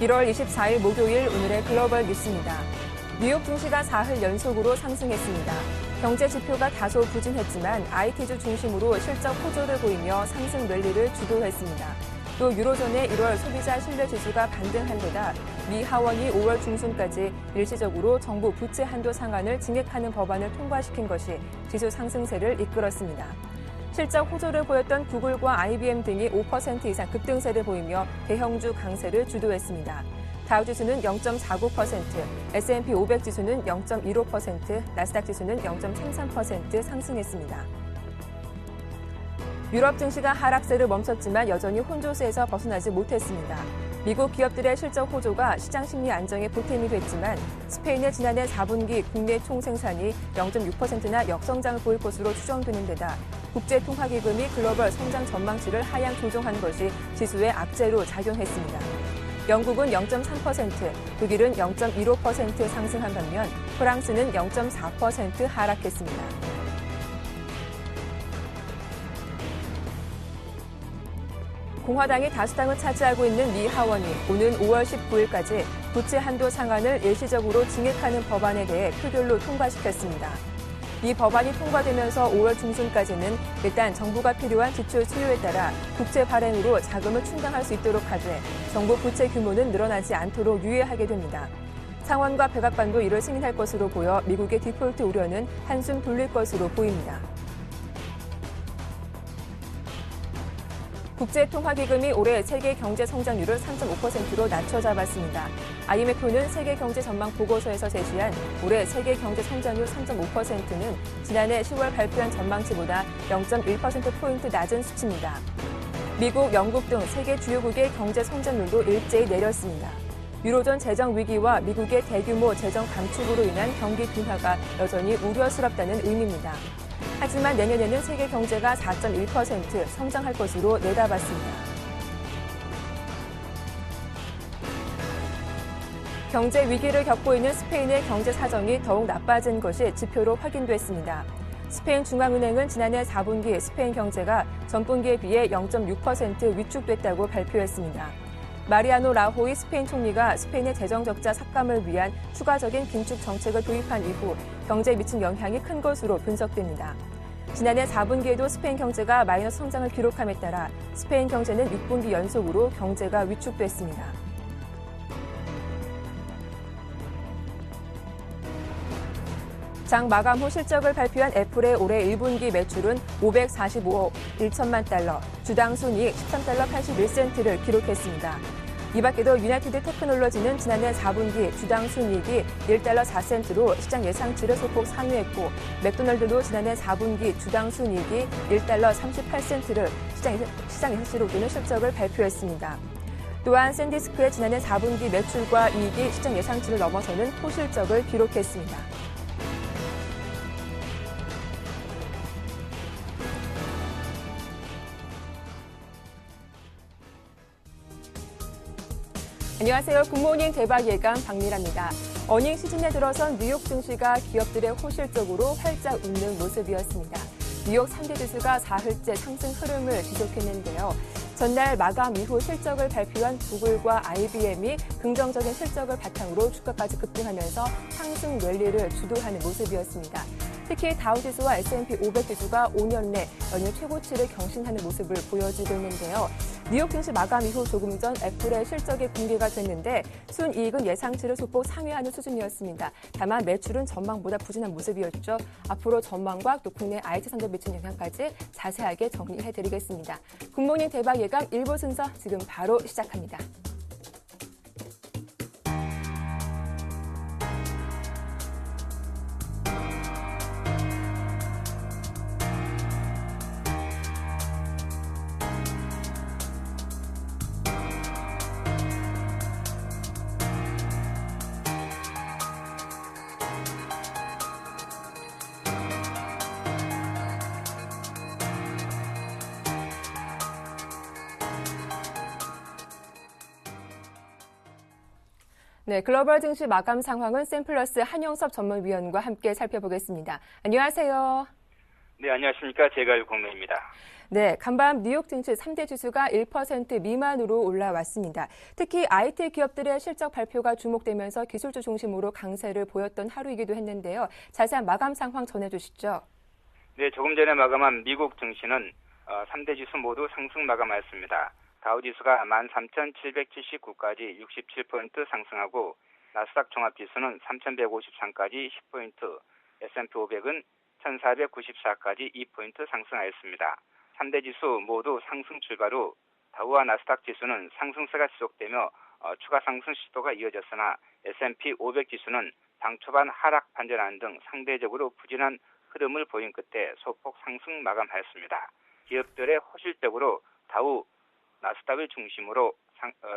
1월 24일 목요일 오늘의 글로벌 뉴스입니다. 뉴욕 증시가 사흘 연속으로 상승했습니다. 경제 지표가 다소 부진했지만 IT주 중심으로 실적 호조를 보이며 상승 랠리를 주도했습니다. 또 유로존의 1월 소비자 신뢰 지수가 반등한 데다 미 하원이 5월 중순까지 일시적으로 정부 부채 한도 상한을 증액하는 법안을 통과시킨 것이 지수 상승세를 이끌었습니다. 실적 호조를 보였던 구글과 IBM 등이 5% 이상 급등세를 보이며 대형주 강세를 주도했습니다. 다우지수는 0.49%, S&P 500 지수는 0.15%, 나스닥 지수는 0.33% 상승했습니다. 유럽 증시가 하락세를 멈췄지만 여전히 혼조세에서 벗어나지 못했습니다. 미국 기업들의 실적 호조가 시장 심리 안정에 보탬이 됐지만 스페인의 지난해 4분기 국내 총생산이 0.6%나 역성장을 보일 것으로 추정되는 데다 국제통화기금이 글로벌 성장 전망치를 하향 조정한 것이 지수에 악재로 작용했습니다. 영국은 0.3%, 독일은 0.15% 상승한 반면 프랑스는 0.4% 하락했습니다. 공화당이 다수당을 차지하고 있는 미 하원이 오는 5월 19일까지 부채 한도 상한을 일시적으로 증액하는 법안에 대해 표결로 통과시켰습니다. 이 법안이 통과되면서 5월 중순까지는 일단 정부가 필요한 지출 수요에 따라 국채 발행으로 자금을 충당할 수 있도록 하되 정부 부채 규모는 늘어나지 않도록 유예하게 됩니다. 상원과 백악관도 이를 승인할 것으로 보여 미국의 디폴트 우려는 한숨 돌릴 것으로 보입니다. 국제통화기금이 올해 세계 경제 성장률을 3.5%로 낮춰 잡았습니다. IMF는 세계 경제 전망 보고서에서 제시한 올해 세계 경제 성장률 3.5%는 지난해 10월 발표한 전망치보다 0.1%포인트 낮은 수치입니다. 미국, 영국 등 세계 주요국의 경제 성장률도 일제히 내렸습니다. 유로존 재정 위기와 미국의 대규모 재정 감축으로 인한 경기 둔화가 여전히 우려스럽다는 의미입니다. 하지만 내년에는 세계 경제가 4.1% 성장할 것으로 내다봤습니다. 경제 위기를 겪고 있는 스페인의 경제 사정이 더욱 나빠진 것이 지표로 확인됐습니다. 스페인 중앙은행은 지난해 4분기 스페인 경제가 전분기에 비해 0.6% 위축됐다고 발표했습니다. 마리아노 라호이 스페인 총리가 스페인의 재정 적자 삭감을 위한 추가적인 긴축 정책을 도입한 이후 경제에 미친 영향이 큰 것으로 분석됩니다. 지난해 4분기에도 스페인 경제가 마이너스 성장을 기록함에 따라 스페인 경제는 6분기 연속으로 경제가 위축됐습니다. 장 마감 후 실적을 발표한 애플의 올해 1분기 매출은 545억 1천만 달러, 주당 순이익 13달러 81센트를 기록했습니다. 이 밖에도 유나이티드 테크놀로지는 지난해 4분기 주당 순이익이 1달러 4센트로 시장 예상치를 소폭 상회했고 맥도날드도 지난해 4분기 주당 순이익이 1달러 38센트를 시장 예상치로 오르는 실적을 발표했습니다. 또한 샌디스크의 지난해 4분기 매출과 이익이 시장 예상치를 넘어서는 호실적을 기록했습니다. 안녕하세요. 굿모닝 대박 예감 박미라입니다. 어닝 시즌에 들어선 뉴욕 증시가 기업들의 호실적으로 활짝 웃는 모습이었습니다. 뉴욕 3대 지수가 사흘째 상승 흐름을 지속했는데요. 전날 마감 이후 실적을 발표한 구글과 IBM이 긍정적인 실적을 바탕으로 주가까지 급등하면서 상승 랠리를 주도하는 모습이었습니다. 특히 다우지수와 S&P 500 지수가 5년 내 연일 최고치를 경신하는 모습을 보여주고 있는데요. 뉴욕 증시 마감 이후 조금 전 애플의 실적이 공개가 됐는데 순이익은 예상치를 소폭 상회하는 수준이었습니다. 다만 매출은 전망보다 부진한 모습이었죠. 앞으로 전망과 또 국내 IT 산업에 미친 영향까지 자세하게 정리해드리겠습니다. 굿모닝 대박 예감 1부 순서 지금 바로 시작합니다. 네, 글로벌 증시 마감 상황은 샘플러스 한영섭 전문위원과 함께 살펴보겠습니다. 안녕하세요. 네, 안녕하십니까. 제갈공명입니다. 네, 간밤 뉴욕 증시 3대 지수가 1% 미만으로 올라왔습니다. 특히 IT 기업들의 실적 발표가 주목되면서 기술주 중심으로 강세를 보였던 하루이기도 했는데요. 자세한 마감 상황 전해주시죠. 네, 조금 전에 마감한 미국 증시는 3대 지수 모두 상승 마감하였습니다. 다우지수가 13,779까지 67포인트 상승하고 나스닥 종합지수는 3,153까지 10포인트, S&P 500은 1,494까지 2포인트 상승하였습니다. 3대 지수 모두 상승 출발 후 다우와 나스닥 지수는 상승세가 지속되며 추가 상승 시도가 이어졌으나 S&P 500 지수는 당 초반 하락 반전하는 등 상대적으로 부진한 흐름을 보인 끝에 소폭 상승 마감하였습니다. 기업들의 호실적으로 다우, 나스닥을 중심으로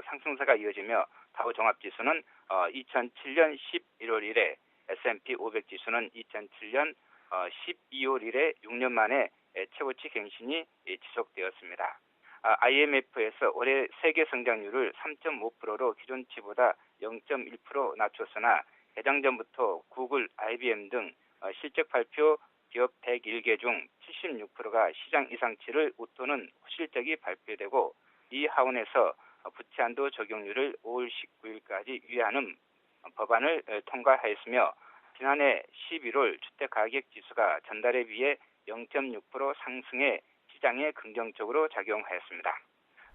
상승세가 이어지며 다우 종합지수는 2007년 11월 이래, S&P 500 지수는 2007년 12월 이래 6년 만에 최고치 갱신이 지속되었습니다. IMF에서 올해 세계 성장률을 3.5%로 기존치보다 0.1% 낮췄으나 개장 전부터 구글, IBM 등 실적 발표 기업 101개 중 76%가 시장 이상치를 웃도는 실적이 발표되고 이 하원에서 부채 한도 적용률을 5월 19일까지 유예하는 법안을 통과하였으며 지난해 11월 주택가격지수가 전달에 비해 0.6% 상승해 시장에 긍정적으로 작용하였습니다.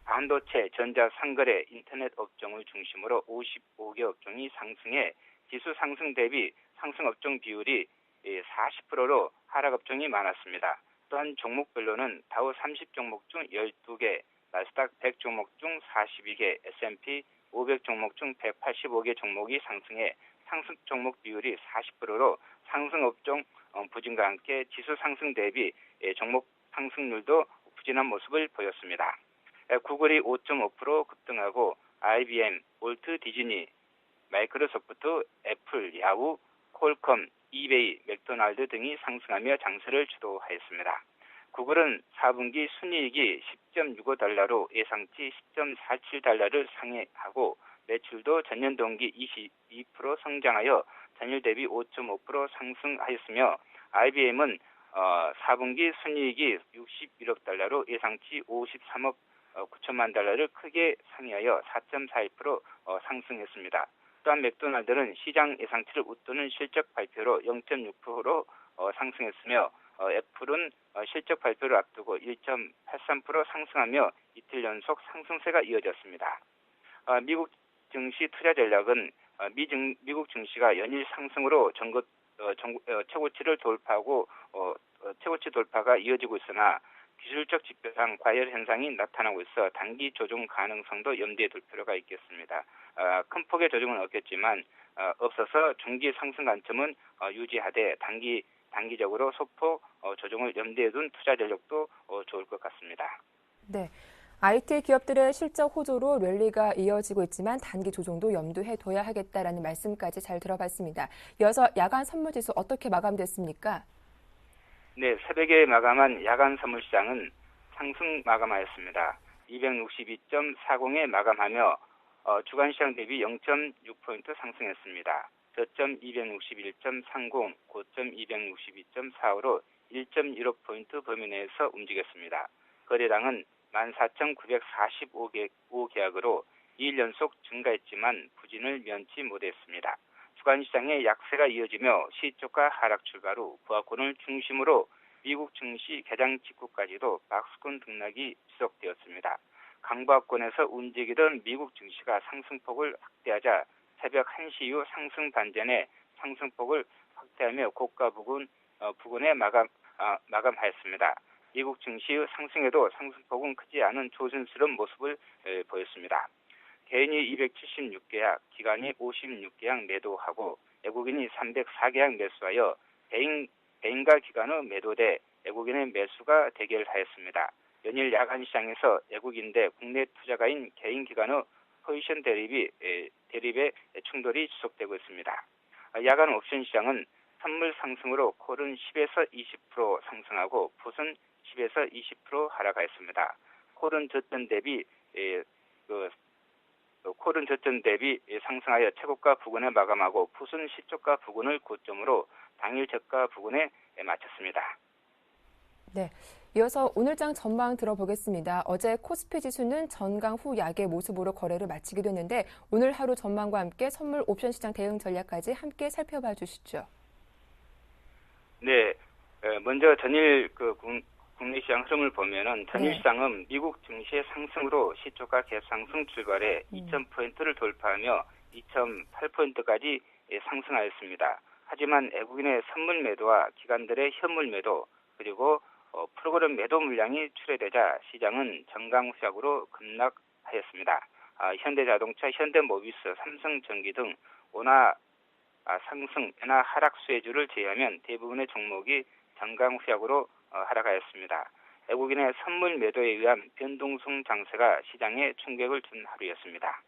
반도체, 전자, 상거래, 인터넷 업종을 중심으로 55개 업종이 상승해 지수 상승 대비 상승 업종 비율이 40%로 하락 업종이 많았습니다. 또한 종목별로는 다우 30 종목 중 12개, 나스닥 100 종목 중 42개, S&P 500 종목 중 185개 종목이 상승해 상승 종목 비율이 40%로 상승 업종 부진과 함께 지수 상승 대비 종목 상승률도 부진한 모습을 보였습니다. 구글이 5.5% 급등하고 IBM, 월트 디즈니, 마이크로소프트, 애플, 야후, 콜컴, 이베이, 맥도날드 등이 상승하며 장세를 주도하였습니다. 구글은 4분기 순이익이 10.65달러로 예상치 10.47달러를 상회하고 매출도 전년 동기 22% 성장하여 전일 대비 5.5% 상승하였으며 IBM은 4분기 순이익이 61억 달러로 예상치 53억 9천만 달러를 크게 상회하여 4.41% 상승했습니다. 또한 맥도날드는 시장 예상치를 웃도는 실적 발표로 0.6% 상승했으며 애플은 실적 발표를 앞두고 1.83% 상승하며 이틀 연속 상승세가 이어졌습니다. 미국 증시 투자 전략은 미국 증시가 연일 상승으로 최고치를 돌파하고 최고치 돌파가 이어지고 있으나 기술적 지표상 과열 현상이 나타나고 있어 단기 조정 가능성도 염두에 둘 필요가 있겠습니다. 큰 폭의 조정은 없어서 중기 상승 관점은 유지하되 단기적으로 소폭 조정을 염두에 둔 투자 전략도 좋을 것 같습니다. 네. IT 기업들의 실적 호조로 랠리가 이어지고 있지만 단기 조정도 염두해 둬야 하겠다라는 말씀까지 잘 들어봤습니다. 이어서 야간 선물 지수 어떻게 마감됐습니까? 네, 새벽에 마감한 야간 선물 시장은 상승 마감하였습니다. 262.40에 마감하며 주간 시장 대비 0.6포인트 상승했습니다. 저점 261.30, 고점 262.45로 1.15포인트 범위 내에서 움직였습니다. 거래량은 14,945계약으로 2일 연속 증가했지만 부진을 면치 못했습니다. 주간시장의 약세가 이어지며 시초가 하락 출발 후 부하권을 중심으로 미국 증시 개장 직후까지도 박스권 등락이 지속되었습니다. 강부하권에서 움직이던 미국 증시가 상승폭을 확대하자 새벽 1시 이후 상승 반전에 상승폭을 확대하며 고가 부근에 마감하였습니다. 미국 증시의 상승에도 상승폭은 크지 않은 조심스러운 모습을 보였습니다. 개인이 276계약, 기관이 56계약 매도하고 외국인이 304계약 매수하여 개인과 기관의 매도대 외국인의 매수가 대결하였습니다. 연일 야간 시장에서 외국인 대 국내 투자가인 개인 기관의 포지션 대립의 충돌이 지속되고 있습니다. 야간 옵션 시장은 선물 상승으로 콜은 10에서 20% 상승하고 풋은 10에서 20% 하락하였습니다. 콜은 저점 대비 상승하여 최고가 부근에 마감하고 풋은 시초가 부근을 고점으로 당일 저가 부근에 마쳤습니다. 네. 이어서 오늘장 전망 들어보겠습니다. 어제 코스피 지수는 전강 후 약의 모습으로 거래를 마치기도 했는데 오늘 하루 전망과 함께 선물 옵션 시장 대응 전략까지 함께 살펴봐 주시죠. 네, 먼저 전일 국내 시장 흐름을 보면은 전일 네. 시장은 미국 증시의 상승으로 시초가 갭상승 출발해 2,000포인트를 돌파하며 2,008포인트까지 상승하였습니다. 하지만 외국인의 선물 매도와 기관들의 현물 매도 그리고 프로그램 매도 물량이 출회되자 시장은 정강후약으로 급락하였습니다. 현대자동차, 현대모비스, 삼성전기 등 원화 상승, 변화 하락 수혜주를 제외하면 대부분의 종목이 정강후약으로 하락하였습니다. 외국인의 선물 매도에 의한 변동성 장세가 시장에 충격을 준 하루였습니다.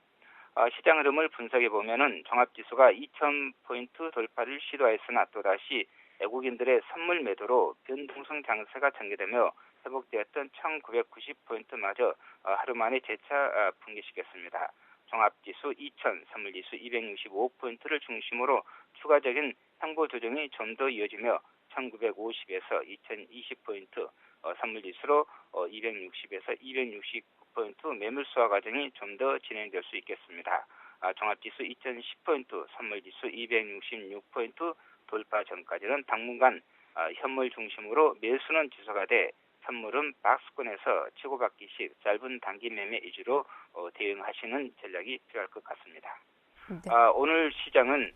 시장 흐름을 분석해 보면은 종합지수가 2,000포인트 돌파를 시도하였으나 또다시 외국인들의 선물 매도로 변동성 장세가 전개되며 회복되었던 1,990포인트마저 하루 만에 재차 붕괴시켰습니다. 종합지수 2,000, 선물지수 265포인트를 중심으로 추가적인 향보 조정이 좀 더 이어지며 1,950에서 2,020포인트, 선물지수로 260에서 269포인트 매물 수화 과정이 좀 더 진행될 수 있겠습니다. 종합지수 2,010포인트, 선물지수 266포인트 돌파 전까지는 당분간 현물 중심으로 매수는 지속가 돼 선물은 박스권에서 치고받기식 짧은 단기 매매 위주로 대응하시는 전략이 필요할 것 같습니다. 네. 오늘 시장은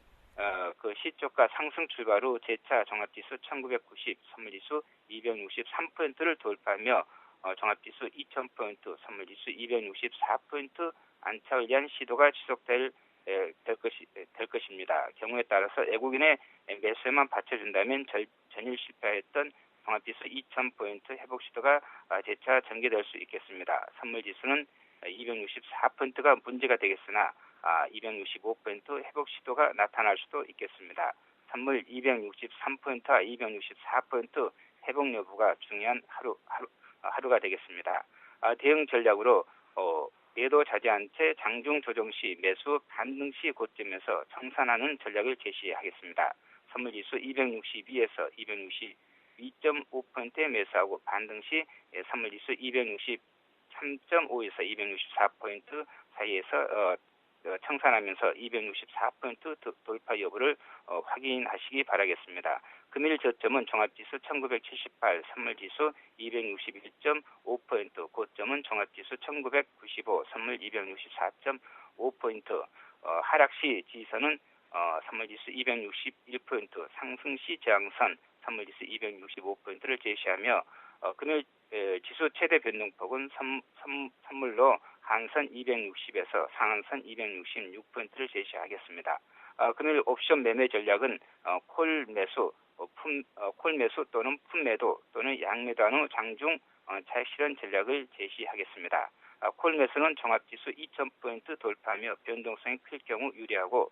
시초가 상승 출발 후 재차 종합지수 1990, 선물지수 263포인트를 돌파하며 종합지수 2000포인트, 선물지수 264포인트 안착을 위한 시도가 지속될 것입니다. 경우에 따라서 외국인의 매수에만 받쳐준다면 전일 실패했던 종합지수 2000포인트 회복 시도가 재차 전개될 수 있겠습니다. 선물지수는 264포인트가 문제가 되겠으나 265포인트 회복 시도가 나타날 수도 있겠습니다. 선물 263포인트와 264포인트 회복 여부가 중요한 하루가 되겠습니다. 대응 전략으로 매도 자제한 채 장중 조정 시 매수 반등 시 고점에서 청산하는 전략을 제시하겠습니다. 선물지수 262에서 262.5포인트에 매수하고 반등 시 선물지수 263.5에서 264포인트 사이에서 청산하면서 264포인트 돌파 여부를 확인하시기 바라겠습니다. 금일 저점은 종합지수 1978, 선물지수 261.5포인트, 고점은 종합지수 1995, 선물 264.5포인트, 하락시 지지선은 선물지수 261포인트, 상승시 저항선 선물지수 265포인트를 제시하며 금일 지수 최대 변동폭은 선물로 한선 260에서 상한선 266포인트를 제시하겠습니다. 금일 옵션 매매 전략은 콜 매수 또는 풋 매도 또는 양 매도한 후 장중 차익 실현 전략을 제시하겠습니다. 콜 매수는 종합지수 2,000포인트 돌파하며 변동성이 클 경우 유리하고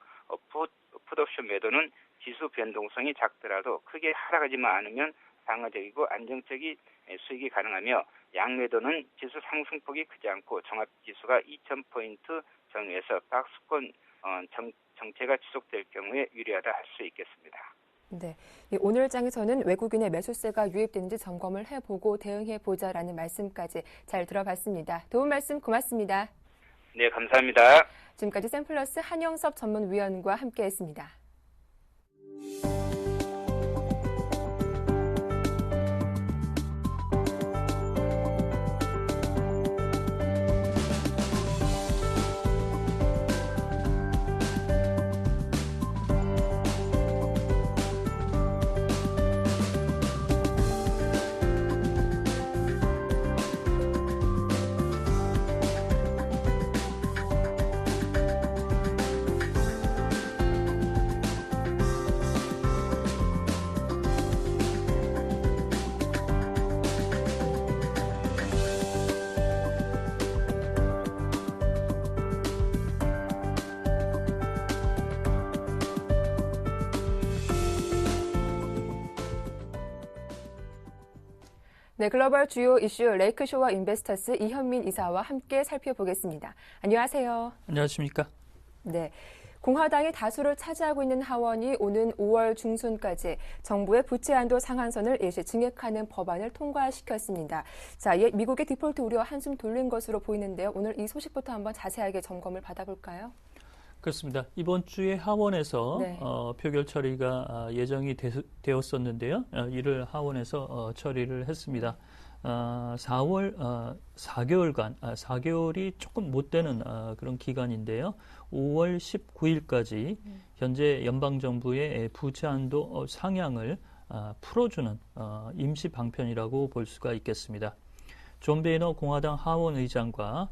풋옵션 매도는 지수 변동성이 작더라도 크게 하락하지만 않으면 방어적이고 안정적인 수익이 가능하며 양매도는 지수 상승폭이 크지 않고 종합지수가 2,000포인트 전후에서 박스권 정체가 지속될 경우에 유리하다 할 수 있겠습니다. 네, 오늘 장에서는 외국인의 매수세가 유입된지 점검을 해보고 대응해보자라는 말씀까지 잘 들어봤습니다. 도움 말씀 고맙습니다. 네, 감사합니다. 지금까지 샘플러스 한영섭 전문위원과 함께했습니다. 네, 글로벌 주요 이슈 레이크쇼어 인베스터스 이현민 이사와 함께 살펴보겠습니다. 안녕하세요. 안녕하십니까? 네, 공화당이 다수를 차지하고 있는 하원이 오는 5월 중순까지 정부의 부채 한도 상한선을 일시 증액하는 법안을 통과시켰습니다. 자, 미국의 디폴트 우려 한숨 돌린 것으로 보이는데요. 오늘 이 소식부터 한번 자세하게 점검을 받아볼까요? 그렇습니다. 이번 주에 하원에서 네. 표결 처리가 예정이 되었었는데요. 이를 하원에서 처리를 했습니다. 4월 4개월간, 4개월이 조금 못 되는 그런 기간인데요. 5월 19일까지 현재 연방정부의 부채 한도 상향을 풀어주는 임시 방편이라고 볼 수가 있겠습니다. 존 베이너 공화당 하원 의장과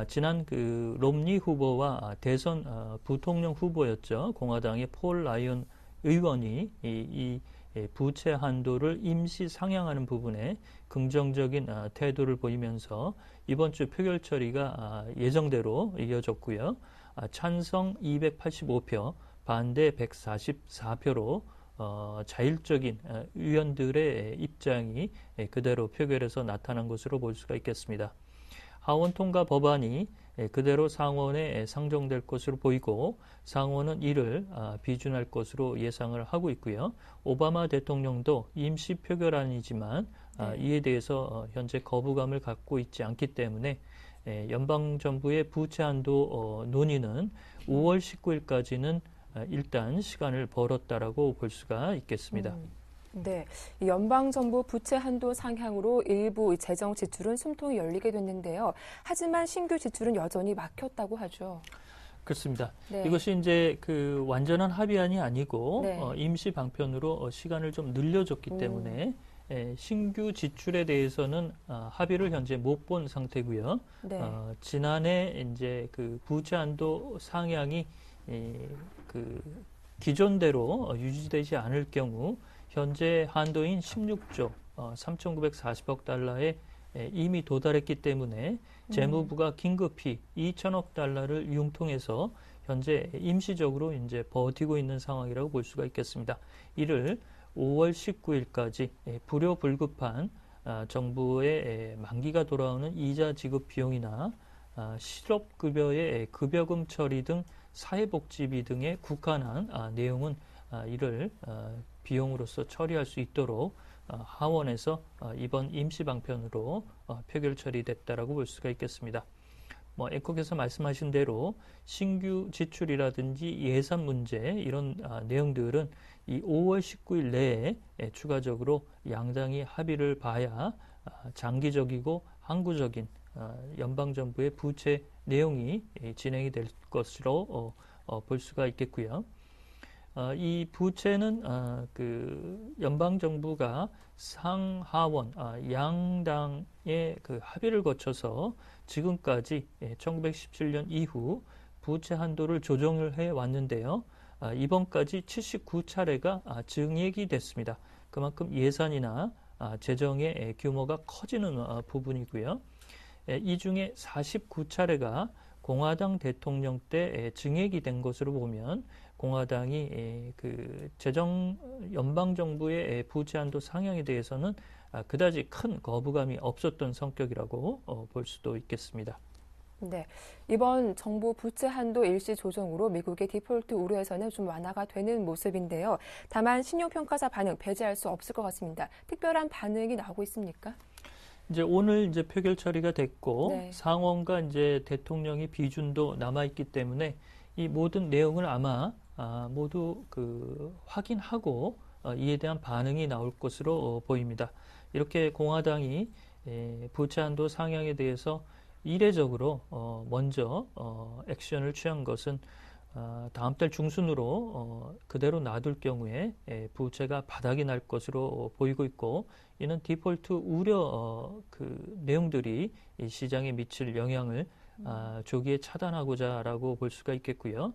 지난 그 롬니 후보와 대선 부통령 후보였죠. 공화당의 폴 라이언 의원이 이 부채 한도를 임시 상향하는 부분에 긍정적인 태도를 보이면서 이번 주 표결 처리가 예정대로 이어졌고요. 찬성 285표, 반대 144표로 자율적인 의원들의 입장이 그대로 표결에서 나타난 것으로 볼 수가 있겠습니다. 하원 통과 법안이 그대로 상원에 상정될 것으로 보이고 상원은 이를 비준할 것으로 예상을 하고 있고요. 오바마 대통령도 임시 표결안이지만 이에 대해서 현재 거부감을 갖고 있지 않기 때문에 연방정부의 부채 한도 논의는 5월 19일까지는 일단 시간을 벌었다라고 볼 수가 있겠습니다. 네, 연방정부 부채 한도 상향으로 일부 재정 지출은 숨통이 열리게 됐는데요. 하지만 신규 지출은 여전히 막혔다고 하죠. 그렇습니다. 네. 이것이 이제 그 완전한 합의안이 아니고 네. 임시 방편으로 시간을 좀 늘려줬기 때문에 신규 지출에 대해서는 합의를 현재 못 본 상태고요. 네. 지난해 이제 그 부채 한도 상향이 그 기존대로 유지되지 않을 경우 현재 한도인 16조 3,940억 달러에 이미 도달했기 때문에 재무부가 긴급히 2천억 달러를 융통해서 현재 임시적으로 이제 버티고 있는 상황이라고 볼 수가 있겠습니다. 이를 5월 19일까지 불효불급한 정부의 만기가 돌아오는 이자 지급 비용이나 실업급여의 급여금 처리 등 사회복지비 등에 국한한 내용은 이를 비용으로서 처리할 수 있도록 하원에서 이번 임시방편으로 표결 처리됐다라고 볼 수가 있겠습니다. 앵커께서 말씀하신 대로 신규 지출이라든지 예산 문제 이런 내용들은 이 5월 19일 내에 추가적으로 양당이 합의를 봐야 장기적이고 항구적인 연방정부의 부채 내용이 진행이 될 것으로 볼 수가 있겠고요. 이 부채는 그 연방정부가 상하원 양당의 그 합의를 거쳐서 지금까지 1917년 이후 부채 한도를 조정을 해 왔는데요. 이번까지 79차례가 증액이 됐습니다. 그만큼 예산이나 재정의 규모가 커지는 부분이고요. 이 중에 49차례가 공화당 대통령 때 증액이 된 것으로 보면 공화당이 그 연방 정부의 부채 한도 상향에 대해서는 그다지 큰 거부감이 없었던 성격이라고 볼 수도 있겠습니다. 네, 이번 정부 부채 한도 일시 조정으로 미국의 디폴트 우려에서는 좀 완화가 되는 모습인데요. 다만 신용평가사 반응 배제할 수 없을 것 같습니다. 특별한 반응이 나오고 있습니까? 이제 오늘 이제 표결 처리가 됐고 네. 상원과 이제 대통령의 비준도 남아 있기 때문에 이 모든 내용을 아마 모두 그 확인하고 이에 대한 반응이 나올 것으로 보입니다. 이렇게 공화당이 부채 한도 상향에 대해서 이례적으로 먼저 액션을 취한 것은 다음 달 중순으로 그대로 놔둘 경우에 부채가 바닥이 날 것으로 보이고 있고 이는 디폴트 우려 그 내용들이 이 시장에 미칠 영향을 조기에 차단하고자라고 볼 수가 있겠고요.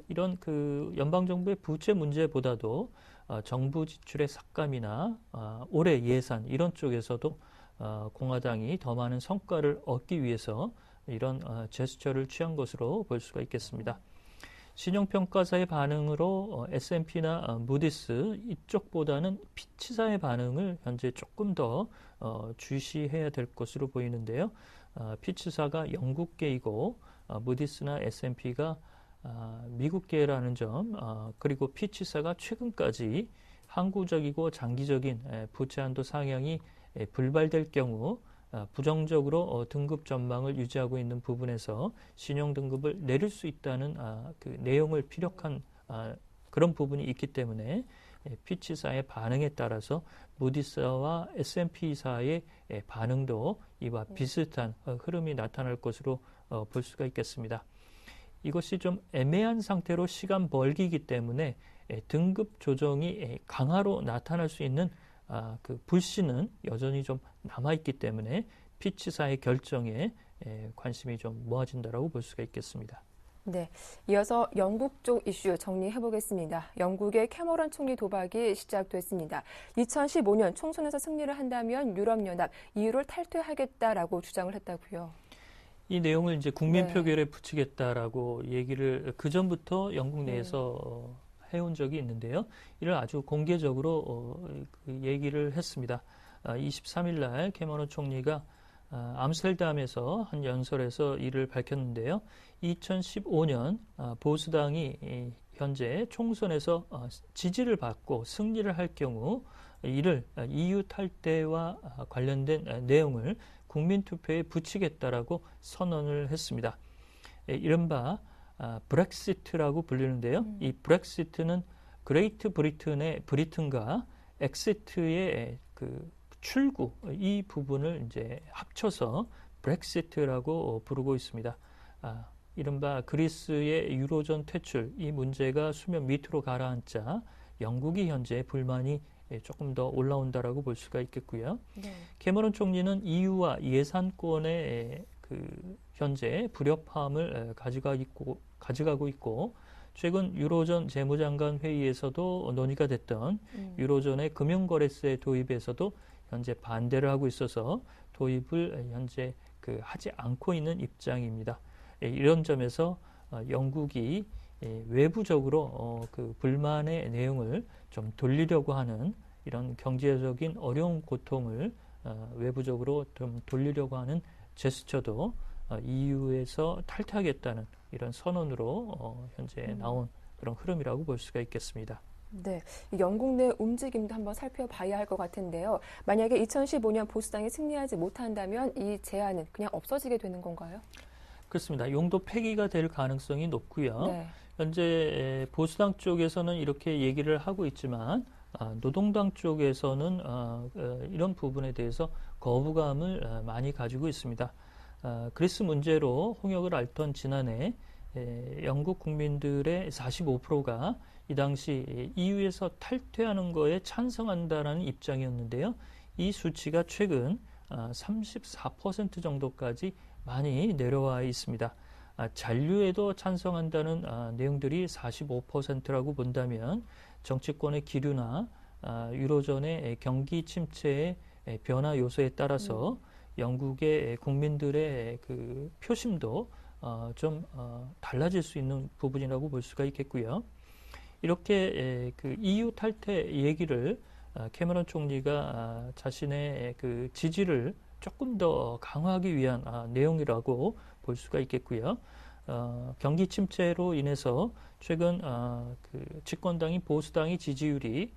이런 그 연방정부의 부채 문제보다도 정부 지출의 삭감이나 올해 예산 이런 쪽에서도 공화당이 더 많은 성과를 얻기 위해서 이런 제스처를 취한 것으로 볼 수가 있겠습니다. 신용평가사의 반응으로 S&P나 무디스 이쪽보다는 피치사의 반응을 현재 조금 더 주시해야 될 것으로 보이는데요. 피치사가 영국계이고 무디스나 S&P가 미국계라는 점, 그리고 피치사가 최근까지 항구적이고 장기적인 부채 한도 상향이 불발될 경우 부정적으로 등급 전망을 유지하고 있는 부분에서 신용 등급을 내릴 수 있다는 그 내용을 피력한 그런 부분이 있기 때문에 피치사의 반응에 따라서 무디스와 S&P사의 반응도 이와 비슷한 흐름이 나타날 것으로 볼 수가 있겠습니다. 이것이 좀 애매한 상태로 시간 벌기이기 때문에 등급 조정이 강화로 나타날 수 있는 그 불씨는 여전히 좀 남아있기 때문에 피치사의 결정에 관심이 좀 모아진다라고 볼 수가 있겠습니다. 네, 이어서 영국 쪽 이슈 정리해 보겠습니다. 영국의 캐머런 총리 도박이 시작됐습니다. 2015년 총선에서 승리를 한다면 유럽연합 EU를 탈퇴하겠다라고 주장을 했다고요. 이 내용을 이제 국민 표결에 붙이겠다라고 얘기를 그 전부터 영국 내에서 해온 적이 있는데요. 이를 아주 공개적으로 그 얘기를 했습니다. 23일 날 캐머런 총리가 암스테르담에서 한 연설에서 이를 밝혔는데요. 2015년 보수당이 현재 총선에서 지지를 받고 승리를 할 경우 이를 EU 탈퇴와 관련된 내용을 국민투표에 붙이겠다라고 선언을 했습니다. 이른바 브렉시트라고 불리는데요. 이 브렉시트는 그레이트 브리튼의 브리튼과 엑시트의 그 출구 이 부분을 이제 합쳐서 브렉시트라고 부르고 있습니다. 이른바 그리스의 유로존 퇴출 이 문제가 수면 밑으로 가라앉자 영국이 현재 불만이 조금 더 올라온다라고 볼 수가 있겠고요. 네. 캐머런 총리는 EU와 예산권의 그 현재 불협화음을 가져가고 있고 최근 유로존 재무장관 회의에서도 논의가 됐던 유로존의 금융거래세 도입에서도 현재 반대를 하고 있어서 도입을 현재 하지 않고 있는 입장입니다. 이런 점에서 영국이 외부적으로 그 불만의 내용을 좀 돌리려고 하는 이런 경제적인 어려운 고통을 외부적으로 좀 돌리려고 하는 제스처도 EU에서 탈퇴하겠다는 이런 선언으로 현재 나온 그런 흐름이라고 볼 수가 있겠습니다. 네, 영국 내 움직임도 한번 살펴봐야 할 것 같은데요. 만약에 2015년 보수당이 승리하지 못한다면 이 제안은 그냥 없어지게 되는 건가요? 그렇습니다. 용도 폐기가 될 가능성이 높고요. 네. 현재 보수당 쪽에서는 이렇게 얘기를 하고 있지만 노동당 쪽에서는 이런 부분에 대해서 거부감을 많이 가지고 있습니다. 그리스 문제로 홍역을 앓던 지난해 영국 국민들의 45%가 이 당시 EU에서 탈퇴하는 거에 찬성한다라는 입장이었는데요. 이 수치가 최근 34% 정도까지 많이 내려와 있습니다. 잔류에도 찬성한다는 내용들이 45%라고 본다면 정치권의 기류나 유로존의 경기 침체의 변화 요소에 따라서 영국의 국민들의 그 표심도 좀 달라질 수 있는 부분이라고 볼 수가 있겠고요. 이렇게 그 EU 탈퇴 얘기를 캐머런 총리가 자신의 그 지지를 조금 더 강화하기 위한 내용이라고 볼 수가 있겠고요. 경기 침체로 인해서 최근 그 집권당인 보수당의 지지율이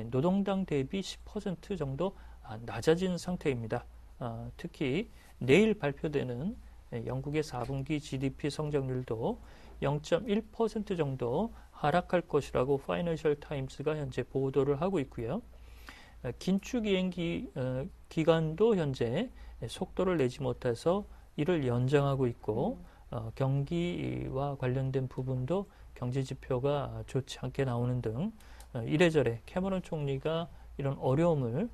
노동당 대비 10% 정도 낮아진 상태입니다. 특히 내일 발표되는 영국의 4분기 GDP 성장률도 0.1% 정도 하락할 것이라고 파이낸셜 타임스가 현재 보도를 하고 있고요. 긴축 비행기 기간도 현재 속도를 내지 못해서 이를 연장하고 있고 경기와 관련된 부분도 경제 지표가 좋지 않게 나오는 등 이래저래 캐머런 총리가 이런 어려움을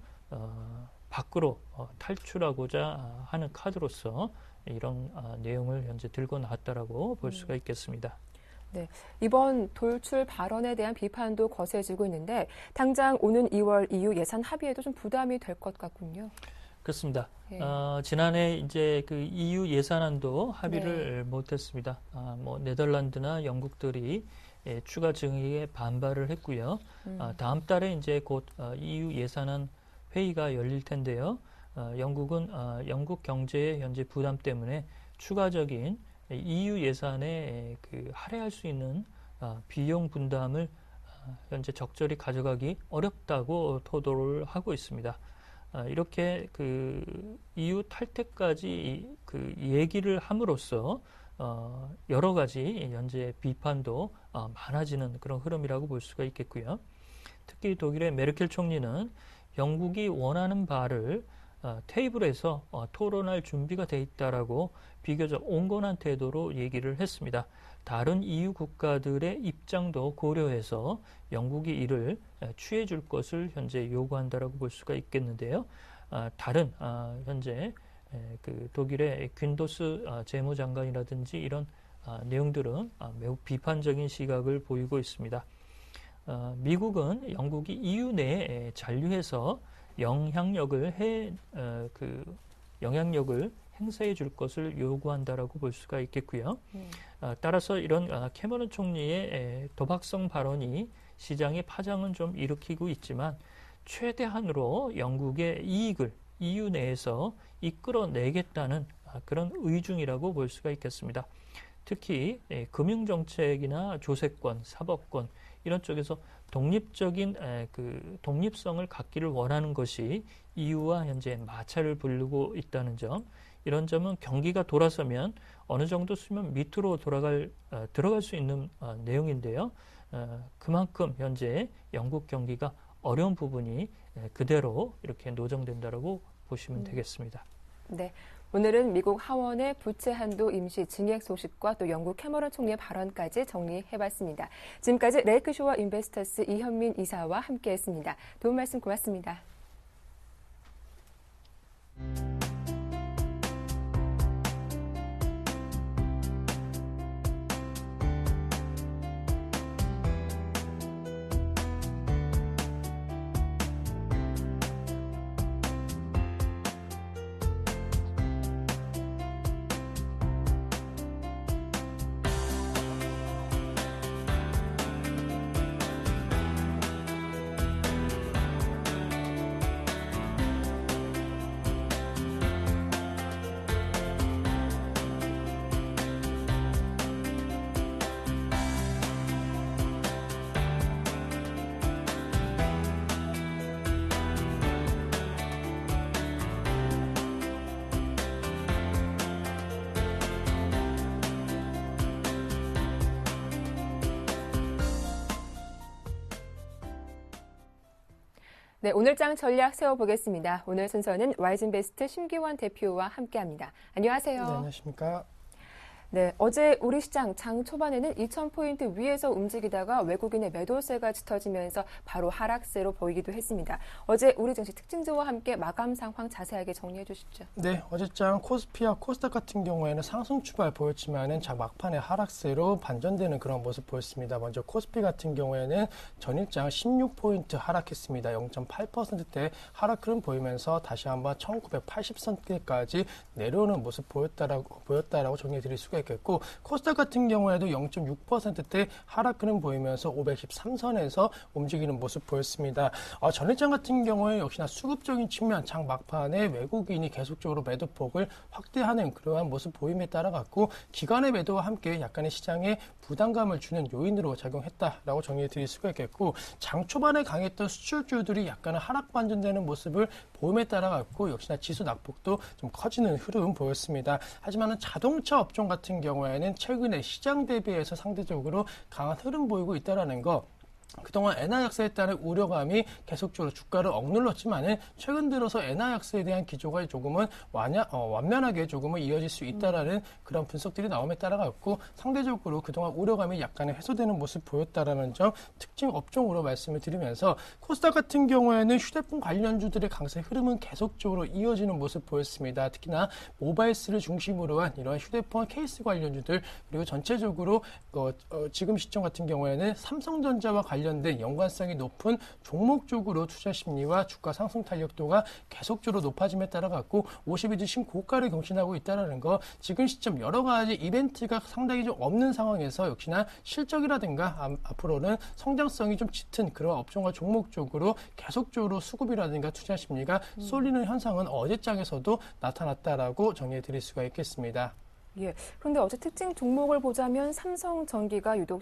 밖으로 탈출하고자 하는 카드로서 이런 내용을 현재 들고 나왔다라고 볼 수가 있겠습니다. 네, 이번 돌출 발언에 대한 비판도 거세지고 있는데 당장 오는 2월 EU 예산 합의에도 좀 부담이 될 것 같군요. 그렇습니다. 네. 지난해 이제 그 EU 예산안도 합의를 못했습니다. 뭐 네덜란드나 영국들이 추가 증액에 반발을 했고요. 다음 달에 이제 곧 EU 예산안 회의가 열릴 텐데요. 영국은 영국 경제의 현재 부담 때문에 추가적인 EU 예산에 할애할 수 있는 비용 분담을 현재 적절히 가져가기 어렵다고 토로를 하고 있습니다. 이렇게 EU 탈퇴까지 얘기를 함으로써 여러 가지 현재 비판도 많아지는 그런 흐름이라고 볼 수가 있겠고요. 특히 독일의 메르켈 총리는 영국이 원하는 바를 테이블에서 토론할 준비가 돼 있다라고 비교적 온건한 태도로 얘기를 했습니다. 다른 EU 국가들의 입장도 고려해서 영국이 이를 취해 줄 것을 현재 요구한다라고 볼 수가 있겠는데요. 다른 현재 독일의 균도스 재무장관이라든지 이런 내용들은 매우 비판적인 시각을 보이고 있습니다. 미국은 영국이 EU 내에 잔류해서 영향력을 행사해 줄 것을 요구한다라고 볼 수가 있겠고요. 따라서 이런 캐머런 총리의 도박성 발언이 시장의 파장은 좀 일으키고 있지만 최대한으로 영국의 이익을 EU 내에서 이끌어내겠다는 그런 의중이라고 볼 수가 있겠습니다. 특히 금융정책이나 조세권, 사법권 이런 쪽에서 독립적인 독립성을 갖기를 원하는 것이 EU와 현재 마찰을 부르고 있다는 점, 이런 점은 경기가 돌아서면 어느 정도 수면 밑으로 들어갈 수 있는 내용인데요. 그만큼 현재 영국 경기가 어려운 부분이 그대로 이렇게 노정된다라고 보시면 되겠습니다. 네. 오늘은 미국 하원의 부채 한도 임시 증액 소식과 또 영국 캐머런 총리의 발언까지 정리해봤습니다. 지금까지 레이크쇼어 인베스터스 이현민 이사와 함께했습니다. 도움 말씀 고맙습니다. 네, 오늘장 전략 세워보겠습니다. 오늘 순서는 와이즈인베스트 심기원 대표와 함께합니다. 안녕하세요. 네, 안녕하십니까. 네, 어제 우리 시장 장 초반에는 2,000포인트 위에서 움직이다가 외국인의 매도세가 짙어지면서 바로 하락세로 보이기도 했습니다. 어제 우리 증시 특징주와 함께 마감 상황 자세하게 정리해 주시죠. 네, 어제장 코스피와 코스닥 같은 경우에는 상승 출발 보였지만은 막판에 하락세로 반전되는 그런 모습 보였습니다. 먼저 코스피 같은 경우에는 전일장 16포인트 하락했습니다. 0.8%대 하락 흐름 보이면서 다시 한번 1980선대까지 내려오는 모습 보였다라고 정리해 드릴 수가 있겠고, 코스닥 같은 경우에도 0.6%대 하락 흐름 보이면서 513선에서 움직이는 모습 보였습니다. 전일장 같은 경우에 역시나 수급적인 측면 장 막판에 외국인이 계속적으로 매도폭을 확대하는 그러한 모습 보임에 따라 갖고 기관의 매도와 함께 약간의 시장에 부담감을 주는 요인으로 작용했다라고 정리해 드릴 수가 있겠고, 장 초반에 강했던 수출주들이 약간은 하락 반전되는 모습을 보임에 따라 갖고 역시나 지수 낙폭도 좀 커지는 흐름 보였습니다. 하지만 자동차 업종 같은 경우에는 최근에 시장 대비해서 상대적으로 강한 흐름 보이고 있다는 거, 그동안 엔화 약세에 따른 우려감이 계속적으로 주가를 억눌렀지만은 최근 들어서 엔화 약세에 대한 기조가 조금은 완만하게 조금은 이어질 수 있다라는 그런 분석들이 나옴에 따라 갖고 상대적으로 그동안 우려감이 약간의 해소되는 모습 보였다라는 점 특징 업종으로 말씀을 드리면서, 코스닥 같은 경우에는 휴대폰 관련주들의 강세 흐름은 계속적으로 이어지는 모습 보였습니다. 특히나 모바일스를 중심으로 한 이러한 휴대폰 케이스 관련주들, 그리고 전체적으로 지금 시점 같은 경우에는 삼성전자와 관련된 연관성이 높은 종목 쪽으로 투자 심리와 주가 상승 탄력도가 계속적으로 높아짐에 따라 갖고 52주 신고가를 경신하고 있다는 거, 지금 시점 여러 가지 이벤트가 상당히 좀 없는 상황에서 역시나 실적이라든가 앞으로는 성장성이 좀 짙은 그런 업종과 종목 쪽으로 계속적으로 수급이라든가 투자 심리가 쏠리는 현상은 어제장에서도 나타났다라고 정리해 드릴 수가 있겠습니다. 예. 그런데 어제 특징 종목을 보자면 삼성전기가 유독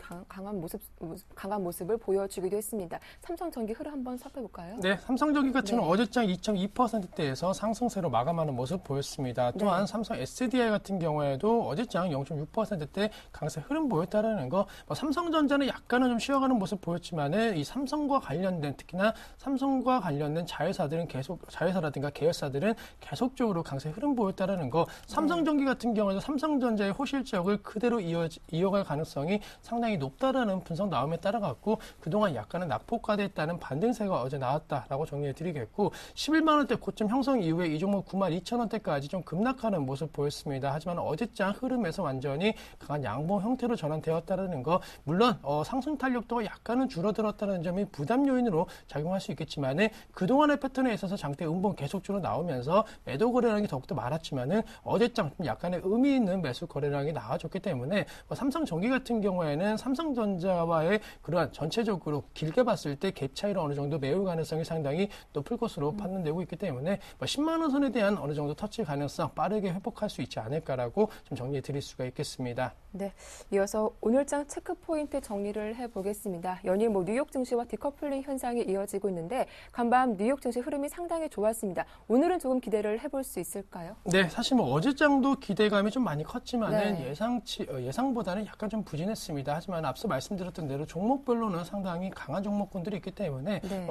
강한 모습을 보여주기도 했습니다. 삼성전기 흐름 한번 살펴볼까요? 네, 삼성전기 같은 경우는 네. 어제장 2.2%대에서 상승세로 마감하는 모습 보였습니다. 또한 네. 삼성 SDI 같은 경우에도 어제장 0.6%대 강세 흐름 보였다라는 거, 삼성전자는 약간은 좀 쉬어가는 모습 보였지만은 이 삼성과 관련된 특히나 삼성과 관련된 자회사라든가 계열사들은 계속적으로 강세 흐름 보였다라는 거, 삼성전기 같은 경우에도 삼성전자의 호실적을 그대로 이어갈 가능성이 상당히 높다라는 분석 나옴에 따라 갖고 그동안 약간은 낙폭과대했다는 반등세가 어제 나왔다라고 정리해 드리겠고 11만 원대 고점 형성 이후에 이 종목 92,000원대까지 좀 급락하는 모습 보였습니다. 하지만 어제장 흐름에서 완전히 강한 양봉 형태로 전환되었다는 거 물론 상승 탄력도가 약간은 줄어들었다는 점이 부담 요인으로 작용할 수 있겠지만 그동안의 패턴에 있어서 장대 음봉 계속적으로 나오면서 매도 거래량이 더욱더 많았지만 어제장 좀 약간의 의미 있는 매수 거래량이 나와줬기 때문에 삼성전기 같은 경우에는 삼성전자와의 그러한 전체적으로 길게 봤을 때 갭 차이를 어느 정도 메울 가능성이 상당히 높을 것으로 판단되고 있기 때문에 10만 원 선에 대한 어느 정도 터치 가능성 빠르게 회복할 수 있지 않을까라고 좀 정리해 드릴 수가 있겠습니다. 네, 이어서 오늘장 체크 포인트 정리를 해보겠습니다. 연일 뉴욕 증시와 디커플링 현상이 이어지고 있는데 간밤 뉴욕 증시 흐름이 상당히 좋았습니다. 오늘은 조금 기대를 해볼 수 있을까요? 네, 사실 어제장도 기대감이 좀 많이 컸지만은 네. 예상보다는 약간 좀 부진했습니다. 하지만 앞서 말씀드렸던 대로 종목별로는 상당히 강한 종목군들이 있기 때문에 네.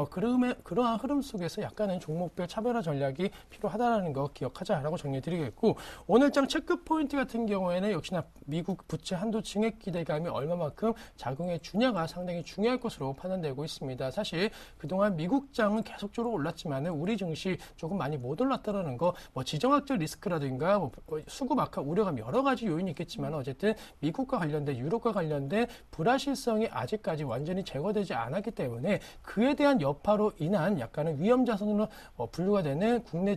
그러한 흐름 속에서 약간은 종목별 차별화 전략이 필요하다는 거 기억하자라고 정리해드리겠고 오늘장 체크 포인트 같은 경우에는 역시나 미국 부채 한도 증액 기대감이 얼마만큼 작용해 주냐가 상당히 중요할 것으로 판단되고 있습니다. 사실 그동안 미국장은 계속적으로 올랐지만 우리 증시 조금 많이 못 올랐다라는 거 지정학적 리스크라든가 수급 악화 우려감 여러 가지 요인이 있겠지만 어쨌든 미국과 관련된 유럽과 관련된 불확실성이 아직까지 완전히 제거되지 않았기 때문에 그에 대한 여파로 인한 약간은 위험 자산으로 분류가 되는 국내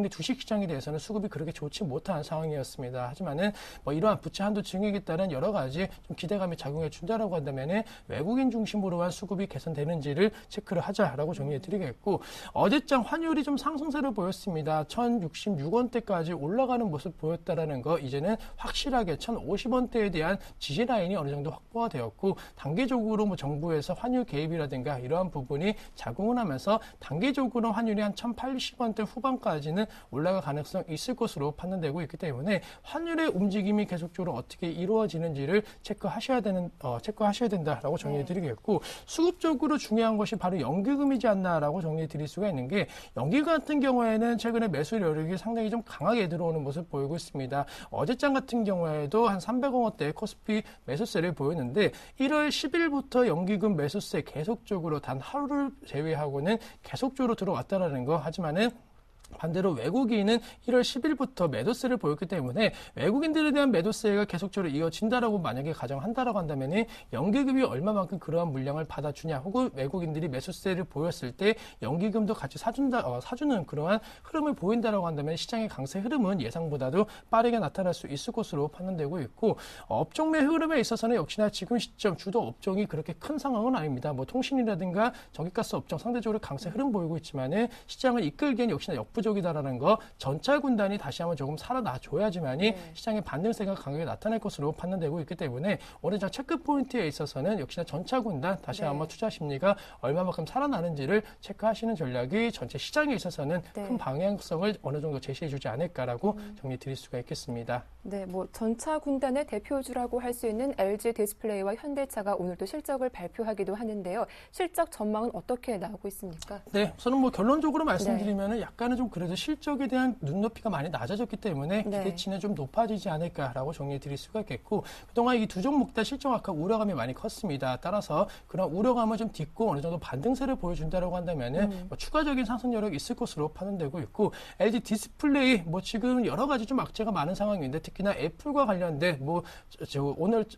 주식 시장에 대해서는 수급이 그렇게 좋지 못한 상황이었습니다. 하지만은 이러한 부채 한도 증액에 따른 여러 가지 좀 기대감이 작용해 준다라고 한다면은 외국인 중심으로 한 수급이 개선되는지를 체크를 하자라고 정리해 드리겠고 어제장 환율이 좀 상승세를 보였습니다. 1,066원대까지 올라가는 모습 보였다라는 거 이제는 확실하게 1,050원대에 대한 지지 라인이 어느 정도 확보가 되었고 단계적으로 정부에서 환율 개입이라든가 이러한 부분이 작용을 하면서 단계적으로 환율이 한 1,080원대 후반까지는 올라갈 가능성이 있을 것으로 판단되고 있기 때문에 환율의 움직임이 계속적으로 어떻게 이루어지는지를 체크하셔야 된다라고 정리해 드리겠고 수급적으로 중요한 것이 바로 연기금이지 않나라고 정리해 드릴 수가 있는 게 연기금 같은 경우에는 최근에 매수 여력이 상당히 좀 강하게 들어오는 모습 보이고 있습니다. 어제장 같은 경우에도 한 300원대의 코스피 매수세를 보였는데 1월 10일부터 연기금 매수세 계속적으로 단 하루를 제외하고는 계속적으로 들어왔다라는 거 하지만은 반대로 외국인은 1월 10일부터 매도세를 보였기 때문에 외국인들에 대한 매도세가 계속적으로 이어진다라고 만약에 가정한다라고 한다면 연기금이 얼마만큼 그러한 물량을 받아주냐 혹은 외국인들이 매수세를 보였을 때 연기금도 같이 사주는 그러한 흐름을 보인다라고 한다면 시장의 강세 흐름은 예상보다도 빠르게 나타날 수 있을 것으로 판단되고 있고 업종매 흐름에 있어서는 역시나 지금 시점 주도 업종이 그렇게 큰 상황은 아닙니다. 통신이라든가 전기가스 업종 상대적으로 강세 흐름 보이고 있지만은 시장을 이끌기엔 역시나 역부족이다라는 거 전차 군단이 다시 한번 조금 살아나줘야지만이 시장의 반등세가 강하게 나타날 것으로 판단되고 있기 때문에 오늘 장 체크 포인트에 있어서는 역시나 전차 군단 다시 한번 투자 심리가 얼마만큼 살아나는지를 체크하시는 전략이 전체 시장에 있어서는 큰 방향성을 어느 정도 제시해주지 않을까라고 정리 드릴 수가 있겠습니다. 네, 전차 군단의 대표주라고 할 수 있는 LG 디스플레이와 현대차가 오늘도 실적을 발표하기도 하는데요. 실적 전망은 어떻게 나오고 있습니까? 네, 저는 결론적으로 말씀드리면은 약간은 좀 그래도 실적에 대한 눈높이가 많이 낮아졌기 때문에 기대치는 좀 높아지지 않을까라고 정리해 드릴 수가 있겠고 그동안 이 두 종목 다 실적 악화 우려감이 많이 컸습니다. 따라서 그런 우려감을 좀 딛고 어느 정도 반등세를 보여준다라고 한다면은 추가적인 상승 여력이 있을 것으로 판단되고 있고 LG 디스플레이 지금 여러 가지 좀 악재가 많은 상황인데 특히나 애플과 관련된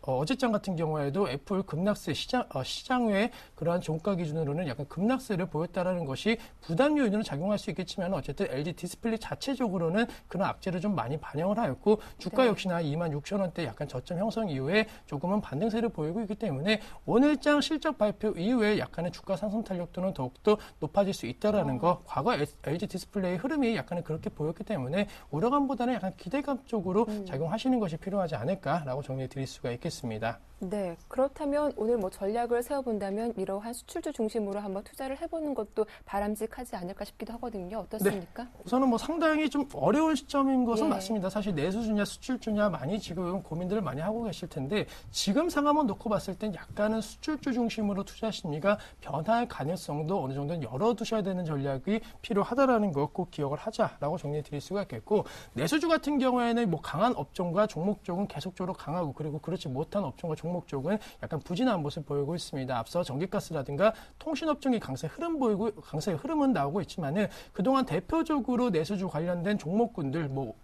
어제장 같은 경우에도 애플 급락세 시장 외에 그러한 종가 기준으로는 약간 급락세를 보였다라는 것이 부담 요인으로 작용할 수 있겠지만 어쨌든 어쨌든 LG 디스플레이 자체적으로는 그런 악재를 좀 많이 반영을 하였고 주가 네. 역시나 26,000원대 약간 저점 형성 이후에 조금은 반등세를 보이고 있기 때문에 오늘장 실적 발표 이후에 약간의 주가 상승 탄력도는 더욱더 높아질 수 있다라는 거 과거 LG 디스플레이 흐름이 약간은 그렇게 보였기 때문에 우려감보다는 약간 기대감 쪽으로 작용하시는 것이 필요하지 않을까라고 정리해 드릴 수가 있겠습니다. 네, 그렇다면 오늘 뭐 전략을 세워본다면 이러한 수출주 중심으로 한번 투자를 해보는 것도 바람직하지 않을까 싶기도 하거든요. 어떻습니까? 네. 우선은 뭐 상당히 좀 어려운 시점인 것은 예. 맞습니다. 사실 내수주냐 수출주냐 많이 지금 고민들을 많이 하고 계실 텐데 지금 상황만 놓고 봤을 땐 약간은 수출주 중심으로 투자 심리가 변할 가능성도 어느 정도는 열어두셔야 되는 전략이 필요하다라는 거 꼭 기억을 하자라고 정리해 드릴 수가 있겠고 내수주 같은 경우에는 뭐 강한 업종과 종목 쪽은 계속적으로 강하고 그리고 그렇지 못한 업종과 종목 쪽은 약간 부진한 모습 보이고 있습니다. 앞서 전기가스라든가 통신업종이 강세 흐름은 나오고 있지만은 그동안 대표적으로 내수주 관련된 종목군들 뭐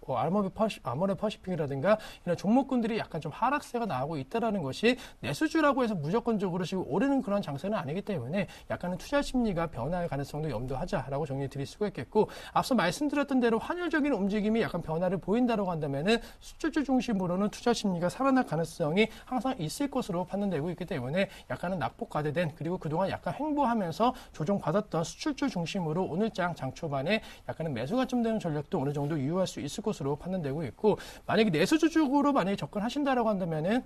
아모레 퍼시픽이라든가 이런 종목군들이 약간 좀 하락세가 나오고 있다라는 것이 내수주라고 해서 무조건적으로 지금 오르는 그런 장세는 아니기 때문에 약간은 투자 심리가 변화할 가능성도 염두하자라고 정리해 드릴 수가 있겠고 앞서 말씀드렸던 대로 환율적인 움직임이 약간 변화를 보인다라고 한다면은 수출주 중심으로는 투자 심리가 살아날 가능성이 항상 있을 것으로 판단되고 있기 때문에 약간은 낙폭 과대된 그리고 그동안 약간 횡보하면서 조정받았던 수출주 중심으로 오늘장 장 초반에 약간은 매수가 좀 되는 전략도 어느 정도 유효할 수 있을 것으로 판단되고 있고 만약에 내수주 쪽으로 만약에 접근하신다라고 한다면은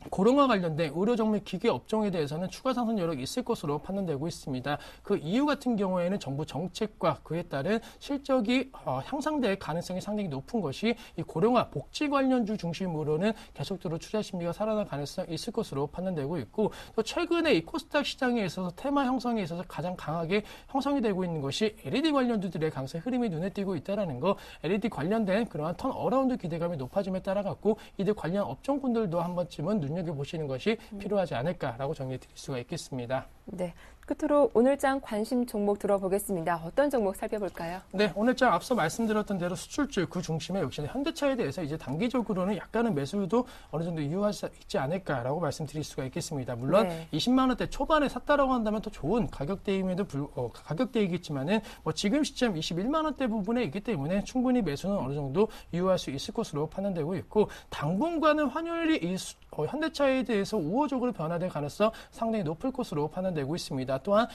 고령화 관련된 의료정 및 기계 업종에 대해서는 추가 상승 여력이 있을 것으로 판단되고 있습니다. 그 이유 같은 경우에는 정부 정책과 그에 따른 실적이 향상될 가능성이 상당히 높은 것이 이 고령화 복지 관련주 중심으로는 계속적으로 투자 심리가 살아날 가능성이 있을 것으로 판단되고 있고 또 최근에 이 코스닥 시장에 있어서 테마 형성에 있어서 가장 강하게 형성이 되고 있는 것이 LED 관련주들의 강세 흐름이 눈에 띄고 있다는 거 LED 관련된 그러한 턴 어라운드 기대감이 높아짐에 따라 갖고 이들 관련 업종군들도 한 번쯤은 눈여겨보시는 것이 필요하지 않을까라고 정리해 드릴 수가 있겠습니다. 네. 끝으로 오늘장 관심 종목 들어보겠습니다. 어떤 종목 살펴볼까요? 네, 오늘장 앞서 말씀드렸던 대로 수출주 그 중심에 역시 현대차에 대해서 이제 단기적으로는 약간은 매수도 어느 정도 유효할 수 있지 않을까라고 말씀드릴 수가 있겠습니다. 물론 네. 20만 원대 초반에 샀다라고 한다면 더 좋은 가격대이겠지만은 뭐 지금 시점 21만 원대 부분에 있기 때문에 충분히 매수는 어느 정도 유효할 수 있을 것으로 판단되고 있고 당분간은 환율이 현대차에 대해서 우호적으로 변화될 가능성 상당히 높을 것으로 판단되고 있습니다. 또한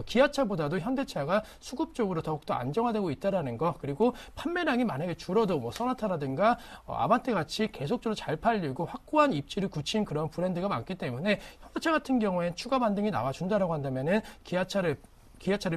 기아차보다도 현대차가 수급적으로 더욱더 안정화되고 있다는 거 그리고 판매량이 만약에 줄어도 뭐 소나타라든가 아반떼 같이 계속적으로 잘 팔리고 확고한 입지를 굳힌 그런 브랜드가 많기 때문에 현대차 같은 경우엔 추가 반등이 나와준다라고 한다면은 기아차를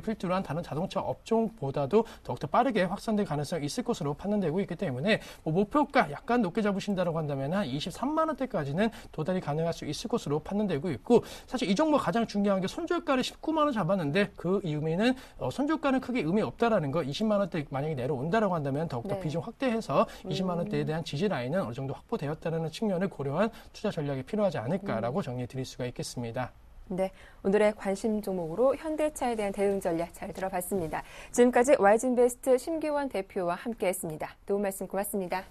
필두로 한 다른 자동차 업종보다도 더욱더 빠르게 확산될 가능성이 있을 것으로 판단되고 있기 때문에 목표가 약간 높게 잡으신다고 한다면 한 23만 원대까지는 도달이 가능할 수 있을 것으로 판단되고 있고 사실 이 종목 가장 중요한 게 손절가를 19만 원 잡았는데 그 의미는 손절가는 크게 의미 없다라는 거 20만 원대 만약에 내려온다라고 한다면 더욱더 네. 비중 확대해서 20만 원대에 대한 지지 라인은 어느 정도 확보되었다는 측면을 고려한 투자 전략이 필요하지 않을까라고 정리해 드릴 수가 있겠습니다. 네, 오늘의 관심 종목으로 현대차에 대한 대응 전략 잘 들어봤습니다. 지금까지 와이즈인베스트 심기원 대표와 함께했습니다. 도움 말씀 고맙습니다.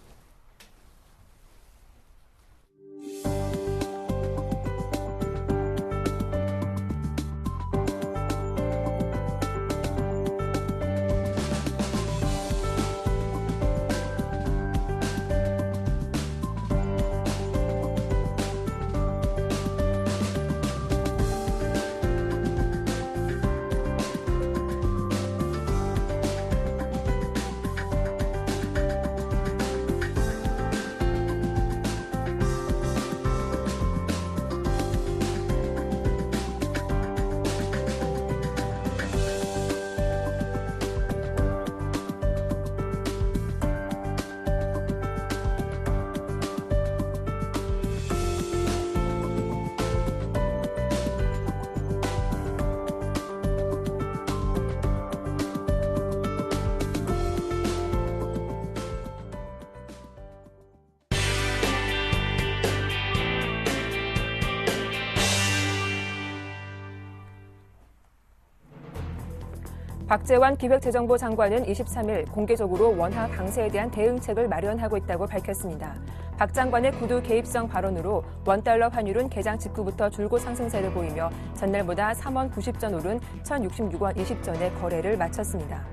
박재완 기획재정부 장관은 23일 공개적으로 원화 강세에 대한 대응책을 마련하고 있다고 밝혔습니다. 박 장관의 구두 개입성 발언으로 원달러 환율은 개장 직후부터 줄곧 상승세를 보이며 전날보다 3원 90전 오른 1,066원 20전에 거래를 마쳤습니다.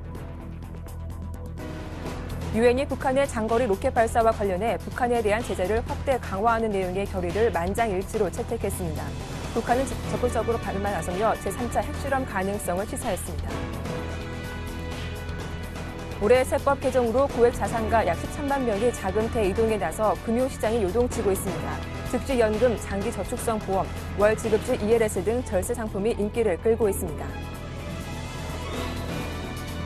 유엔이 북한의 장거리 로켓 발사와 관련해 북한에 대한 제재를 확대 강화하는 내용의 결의를 만장일치로 채택했습니다. 북한은 적극적으로 발음에 나서며 제3차 핵실험 가능성을 시사했습니다. 올해 세법 개정으로 고액 자산가 약 13만 명이 자금태 이동에 나서 금융시장이 요동치고 있습니다. 즉지연금, 장기저축성 보험, 월지급지 ELS 등 절세 상품이 인기를 끌고 있습니다.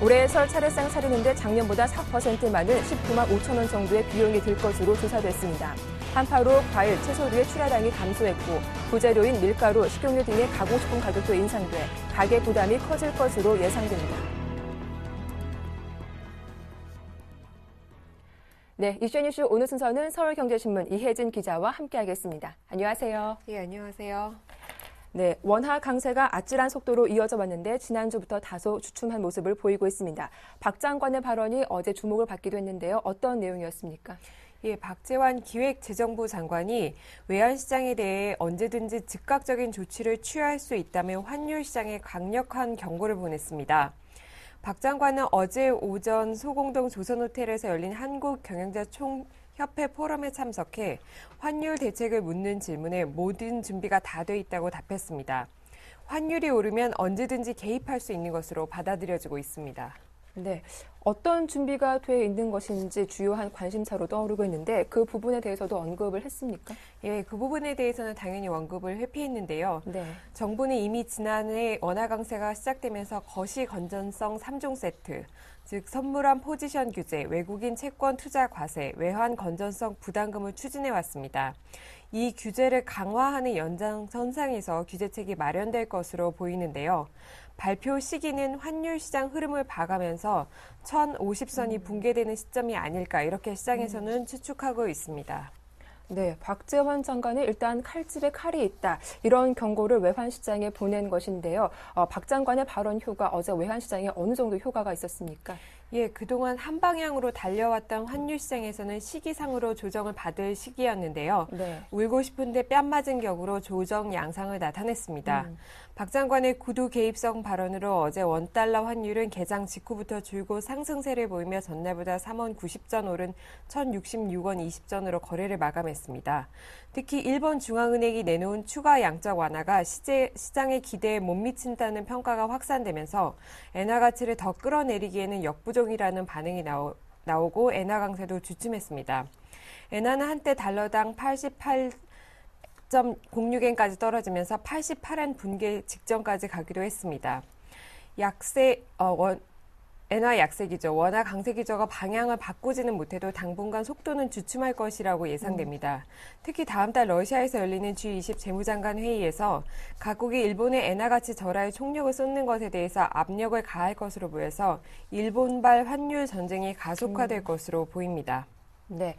올해 설 차례상 차리는데 작년보다 4% 많은 19만 5천 원 정도의 비용이 들 것으로 조사됐습니다. 한파로 과일, 채소류의 출하량이 감소했고 부재료인 밀가루, 식용유 등의 가공식품 가격도 인상돼 가계 부담이 커질 것으로 예상됩니다. 네, 이슈 뉴스 오늘 순서는 서울경제신문 이혜진 기자와 함께하겠습니다. 안녕하세요. 예, 안녕하세요. 네, 원화 강세가 아찔한 속도로 이어져 왔는데 지난주부터 다소 주춤한 모습을 보이고 있습니다. 박 장관의 발언이 어제 주목을 받기도 했는데요. 어떤 내용이었습니까? 예, 박재환 기획재정부 장관이 외환시장에 대해 언제든지 즉각적인 조치를 취할 수 있다며 환율 시장에 강력한 경고를 보냈습니다. 박 장관은 어제 오전 소공동 조선호텔에서 열린 한국경영자총협회 포럼에 참석해 환율 대책을 묻는 질문에 모든 준비가 다 돼 있다고 답했습니다. 환율이 오르면 언제든지 개입할 수 있는 것으로 받아들여지고 있습니다. 네, 어떤 준비가 돼 있는 것인지 주요한 관심사로 떠오르고 있는데 그 부분에 대해서도 언급을 했습니까? 예, 그 부분에 대해서는 당연히 언급을 회피했는데요. 네. 정부는 이미 지난해 원화 강세가 시작되면서 거시 건전성 3종 세트, 즉 선물환 포지션 규제, 외국인 채권 투자 과세, 외환 건전성 부담금을 추진해 왔습니다. 이 규제를 강화하는 연장선상에서 규제책이 마련될 것으로 보이는데요. 발표 시기는 환율 시장 흐름을 봐가면서 1050선이 붕괴되는 시점이 아닐까 이렇게 시장에서는 추측하고 있습니다. 네, 박재환 장관은 일단 칼집에 칼이 있다. 이런 경고를 외환시장에 보낸 것인데요. 박 장관의 발언 효과 어제 외환시장에 어느 정도 효과가 있었습니까? 예, 그동안 한 방향으로 달려왔던 환율 시장에서는 시기상으로 조정을 받을 시기였는데요. 네. 울고 싶은데 뺨 맞은 격으로 조정 양상을 나타냈습니다. 박 장관의 구두 개입성 발언으로 어제 원달러 환율은 개장 직후부터 줄곧 상승세를 보이며 전날보다 3원 90전 오른 1066원 20전으로 거래를 마감했습니다. 특히 일본 중앙은행이 내놓은 추가 양적 완화가 시장의 기대에 못 미친다는 평가가 확산되면서 엔화 가치를 더 끌어내리기에는 역부족이라는 반응이 나오고 엔화 강세도 주춤했습니다. 엔화는 한때 달러당 88.06엔까지 떨어지면서 88엔 분계 직전까지 가기도 했습니다. 엔화 약세기조, 원화 강세기조가 방향을 바꾸지는 못해도 당분간 속도는 주춤할 것이라고 예상됩니다. 특히 다음 달 러시아에서 열리는 G20 재무장관 회의에서 각국이 일본의 엔화 가치 절하에 총력을 쏟는 것에 대해서 압력을 가할 것으로 보여서 일본발 환율 전쟁이 가속화될 것으로 보입니다. 네.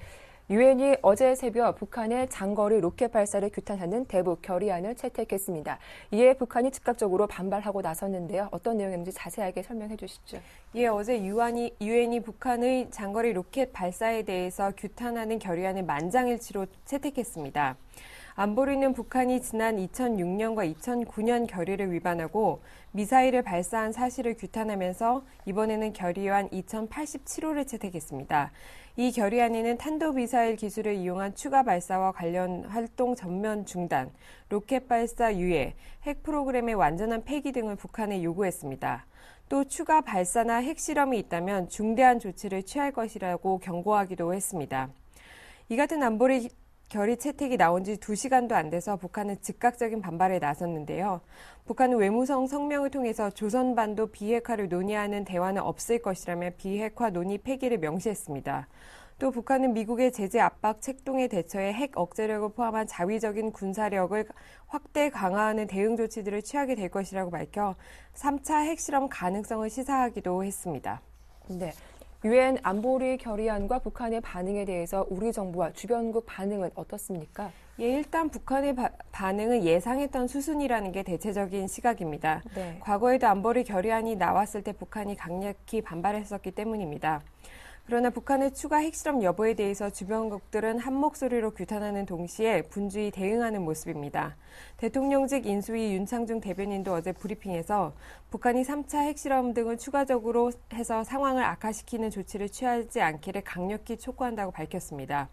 유엔이 어제 새벽 북한의 장거리 로켓 발사를 규탄하는 대북 결의안을 채택했습니다. 이에 북한이 즉각적으로 반발하고 나섰는데요. 어떤 내용인지 자세하게 설명해 주시죠. 예, 어제 유엔이 북한의 장거리 로켓 발사에 대해서 규탄하는 결의안을 만장일치로 채택했습니다. 안보리는 북한이 지난 2006년과 2009년 결의를 위반하고 미사일을 발사한 사실을 규탄하면서 이번에는 결의안 2087호를 채택했습니다. 이 결의안에는 탄도미사일 기술을 이용한 추가 발사와 관련 활동 전면 중단, 로켓 발사 유예, 핵 프로그램의 완전한 폐기 등을 북한에 요구했습니다. 또 추가 발사나 핵실험이 있다면 중대한 조치를 취할 것이라고 경고하기도 했습니다. 이 같은 안보리 결의 채택이 나온 지 2시간도 안 돼서 북한은 즉각적인 반발에 나섰는데요. 북한은 외무성 성명을 통해서 조선반도 비핵화를 논의하는 대화는 없을 것이라며 비핵화 논의 폐기를 명시했습니다. 또 북한은 미국의 제재 압박 책동에 대처해 핵 억제력을 포함한 자위적인 군사력을 확대 강화하는 대응 조치들을 취하게 될 것이라고 밝혀 3차 핵실험 가능성을 시사하기도 했습니다. 네. 유엔 안보리 결의안과 북한의 반응에 대해서 우리 정부와 주변국 반응은 어떻습니까? 예, 일단 북한의 반응은 예상했던 수순이라는 게 대체적인 시각입니다. 네. 과거에도 안보리 결의안이 나왔을 때 북한이 강력히 반발했었기 때문입니다. 그러나 북한의 추가 핵실험 여부에 대해서 주변국들은 한 목소리로 규탄하는 동시에 분주히 대응하는 모습입니다. 대통령직 인수위 윤창중 대변인도 어제 브리핑에서 북한이 3차 핵실험 등을 추가적으로 해서 상황을 악화시키는 조치를 취하지 않기를 강력히 촉구한다고 밝혔습니다.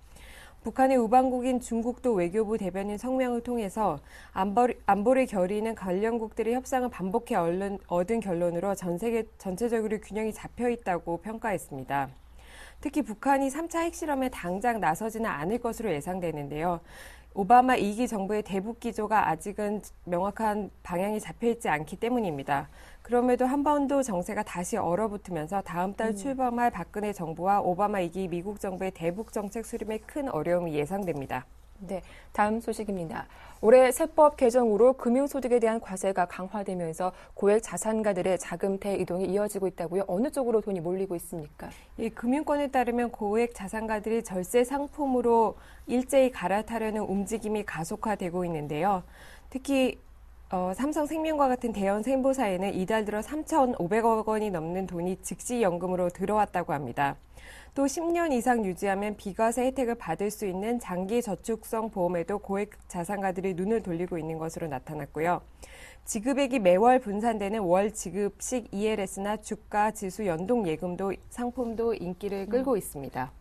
북한의 우방국인 중국도 외교부 대변인 성명을 통해서 안보를 겨리는 관련국들의 협상을 반복해 얻은 결론으로 전 세계 전체적으로 균형이 잡혀 있다고 평가했습니다. 특히 북한이 3차 핵실험에 당장 나서지는 않을 것으로 예상되는데요. 오바마 2기 정부의 대북 기조가 아직은 명확한 방향이 잡혀있지 않기 때문입니다. 그럼에도 한반도 정세가 다시 얼어붙으면서 다음 달 출범할 박근혜 정부와 오바마 2기 미국 정부의 대북 정책 수립에 큰 어려움이 예상됩니다. 네, 다음 소식입니다. 올해 세법 개정으로 금융소득에 대한 과세가 강화되면서 고액 자산가들의 자금 대이동이 이어지고 있다고요. 어느 쪽으로 돈이 몰리고 있습니까? 이 금융권에 따르면 고액 자산가들이 절세 상품으로 일제히 갈아타려는 움직임이 가속화되고 있는데요. 특히 삼성생명과 같은 대형 생보사에는 이달 들어 3,500억 원이 넘는 돈이 즉시 연금으로 들어왔다고 합니다. 또 10년 이상 유지하면 비과세 혜택을 받을 수 있는 장기 저축성 보험에도 고액 자산가들이 눈을 돌리고 있는 것으로 나타났고요. 지급액이 매월 분산되는 월 지급식 ELS나 주가 지수 연동 예금도 상품도 인기를 끌고 있습니다.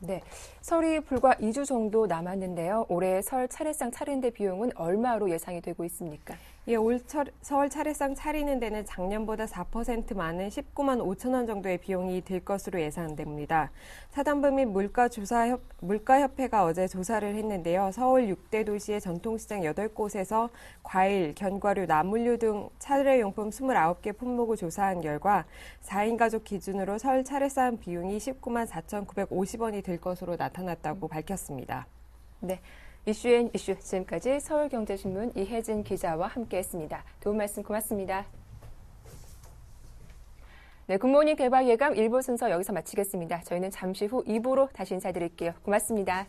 네, 설이 불과 2주 정도 남았는데요. 올해 설 차례상 차리는 데 비용은 얼마로 예상이 되고 있습니까? 예, 설 차례상 차리는 데는 작년보다 4% 많은 19만 5천 원 정도의 비용이 들 것으로 예상됩니다. 사단부 및 물가협회가 어제 조사를 했는데요. 서울 6대 도시의 전통시장 8곳에서 과일, 견과류, 나물류 등 차례용품 29개 품목을 조사한 결과 4인 가족 기준으로 설 차례상 비용이 19만 4,950원이 들 것으로 나타났다고 밝혔습니다. 네. 이슈앤 이슈, 지금까지 서울경제신문 이혜진 기자와 함께했습니다. 도움 말씀 고맙습니다. 네, 굿모닝 대박 예감 1부 순서 여기서 마치겠습니다. 저희는 잠시 후 2부로 다시 인사드릴게요. 고맙습니다.